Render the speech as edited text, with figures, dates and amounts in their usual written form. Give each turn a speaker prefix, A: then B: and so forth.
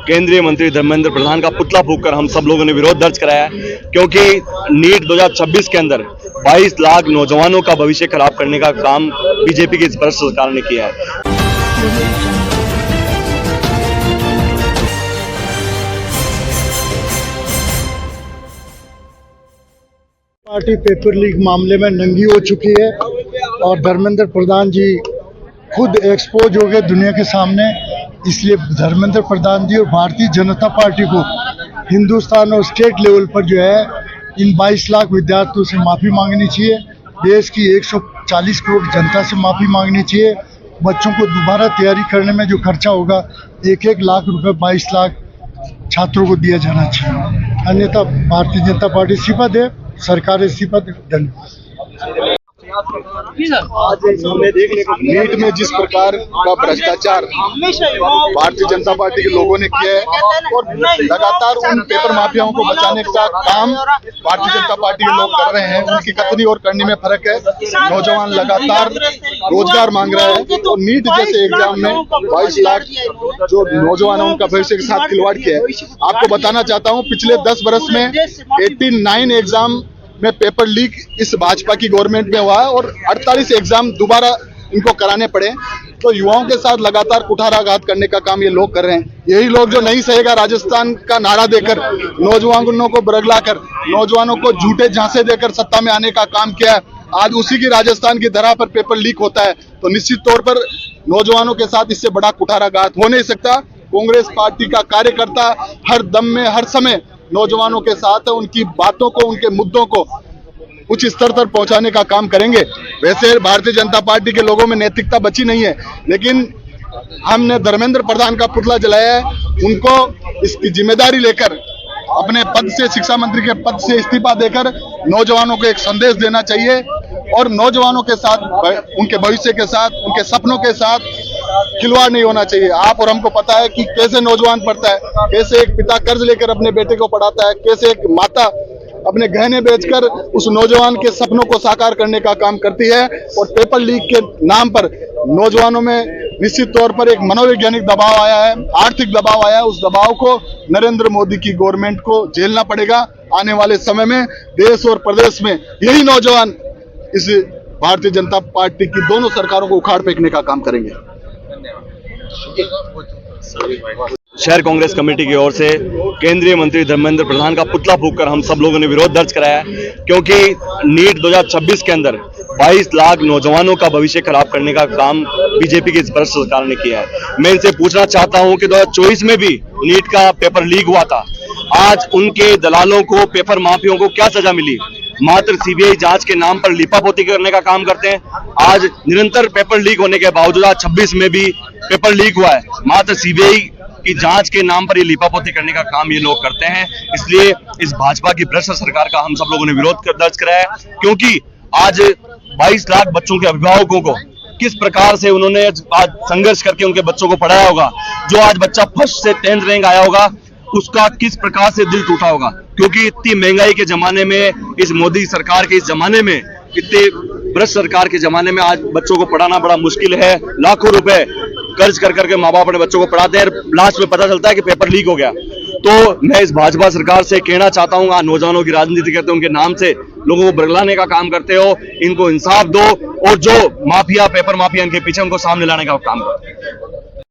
A: केंद्रीय मंत्री धर्मेंद्र प्रधान का पुतला फूंककर हम सब लोगों ने विरोध दर्ज कराया है, क्योंकि नीट 2026 के अंदर 22 लाख नौजवानों का भविष्य खराब करने का काम बीजेपी की इस भ्रष्ट सरकार ने किया है।
B: पार्टी पेपर लीक मामले में नंगी हो चुकी है और धर्मेंद्र प्रधान जी खुद एक्सपोज हो गए दुनिया के सामने। इसलिए धर्मेंद्र प्रधान जी और भारतीय जनता पार्टी को हिंदुस्तान और स्टेट लेवल पर जो है इन 22 लाख विद्यार्थियों से माफ़ी मांगनी चाहिए। देश की 140 करोड़ जनता से माफ़ी मांगनी चाहिए। बच्चों को दोबारा तैयारी करने में जो खर्चा होगा 1-1 लाख रुपए 22 लाख छात्रों को दिया जाना चाहिए, अन्यथा भारतीय जनता पार्टी इस्तीफा दे, सरकार इस्तीफा दे। धन्यवाद।
C: नीट में जिस प्रकार का भ्रष्टाचार भारतीय जनता पार्टी के लोगों ने किया है और लगातार उन पेपर माफियाओं को बचाने का काम भारतीय जनता पार्टी के लोग कर रहे हैं, उनकी कथनी और करनी में फर्क है। नौजवान लगातार रोजगार मांग रहे हैं और नीट जैसे एग्जाम में 22 लाख जो नौजवान है उनका भविष्य के साथ खिलवाड़ किया है। आपको बताना चाहता हूँ, पिछले 10 वर्ष में 89 एग्जाम में पेपर लीक इस भाजपा की गवर्नमेंट में हुआ है और 48 एग्जाम दोबारा इनको कराने पड़े। तो युवाओं के साथ लगातार कुठाराघात करने का काम ये लोग कर रहे हैं। यही लोग जो नहीं सहेगा राजस्थान का नारा देकर, नौजवानों को बरगलाकर, नौजवानों को झूठे झांसे देकर सत्ता में आने का काम किया है, आज उसी की राजस्थान की धरा पर पेपर लीक होता है। तो निश्चित तौर पर नौजवानों के साथ इससे बड़ा कुठाराघात हो नहीं सकता। कांग्रेस पार्टी का कार्यकर्ता हर दम में हर समय नौजवानों के साथ उनकी बातों को, उनके मुद्दों को उच्च स्तर तक पहुंचाने का काम करेंगे। वैसे भारतीय जनता पार्टी के लोगों में नैतिकता बची नहीं है, लेकिन हमने धर्मेंद्र प्रधान का पुतला जलाया है। उनको इसकी जिम्मेदारी लेकर अपने पद से, शिक्षा मंत्री के पद से इस्तीफा देकर नौजवानों को एक संदेश देना चाहिए और नौजवानों के साथ, उनके भविष्य के साथ, उनके सपनों के साथ खिलवाड़ नहीं होना चाहिए। आप और हमको पता है कि कैसे नौजवान पढ़ता है, कैसे एक पिता कर्ज लेकर अपने बेटे को पढ़ाता है, कैसे एक माता अपने गहने बेचकर उस नौजवान के सपनों को साकार करने का काम करती है। और पेपर लीक के नाम पर नौजवानों में निश्चित तौर पर एक मनोवैज्ञानिक दबाव आया है, आर्थिक दबाव आया है। उस दबाव को नरेंद्र मोदी की गवर्नमेंट को झेलना पड़ेगा। आने वाले समय में देश और प्रदेश में यही नौजवान इस भारतीय जनता पार्टी की दोनों सरकारों को उखाड़ फेंकने का काम करेंगे।
A: शहर कांग्रेस कमेटी की ओर से केंद्रीय मंत्री धर्मेंद्र प्रधान का पुतला फूंककर हम सब लोगों ने विरोध दर्ज कराया है, क्योंकि नीट 2026 के अंदर 22 लाख नौजवानों का भविष्य खराब करने का काम बीजेपी की इस भ्रष्ट सरकार ने किया है। मैं इनसे पूछना चाहता हूं कि 2024 में भी नीट का पेपर लीक हुआ था। आज उनके दलालों को, पेपर माफियों को क्या सजा मिली? मात्र सीबीआई जांच के नाम पर लिपापोती करने का काम करते हैं। आज निरंतर पेपर लीक होने के बावजूद 26 में भी पेपर लीक हुआ है। मात्र सीबीआई की जांच के नाम पर ये लिपापोती करने का काम ये लोग करते हैं। इसलिए इस भाजपा की भ्रष्ट सरकार का हम सब लोगों ने विरोध दर्ज कराया है, क्योंकि आज 22 लाख बच्चों के अभिभावकों को किस प्रकार से उन्होंने आज संघर्ष करके उनके बच्चों को पढ़ाया होगा। जो आज बच्चा फर्स्ट से 10th रैंक आया होगा, उसका किस प्रकार से दिल टूटा होगा, क्योंकि इतनी महंगाई के जमाने में, इस मोदी सरकार के इस जमाने में, इतने भ्रष्ट सरकार के जमाने में आज बच्चों को पढ़ाना बड़ा मुश्किल है। लाखों रुपए कर्ज कर करके माँ बाप अपने बच्चों को पढ़ाते हैं, लास्ट में पता चलता है कि पेपर लीक हो गया। तो मैं इस भाजपा सरकार से कहना चाहता हूँ, नौजवानों की राजनीति करते हो, उनके नाम से लोगों को बरगलाने का काम करते हो, इनको इंसाफ दो और जो माफिया, पेपर माफिया, इनके पीछे उनको सामने लाने का काम करो।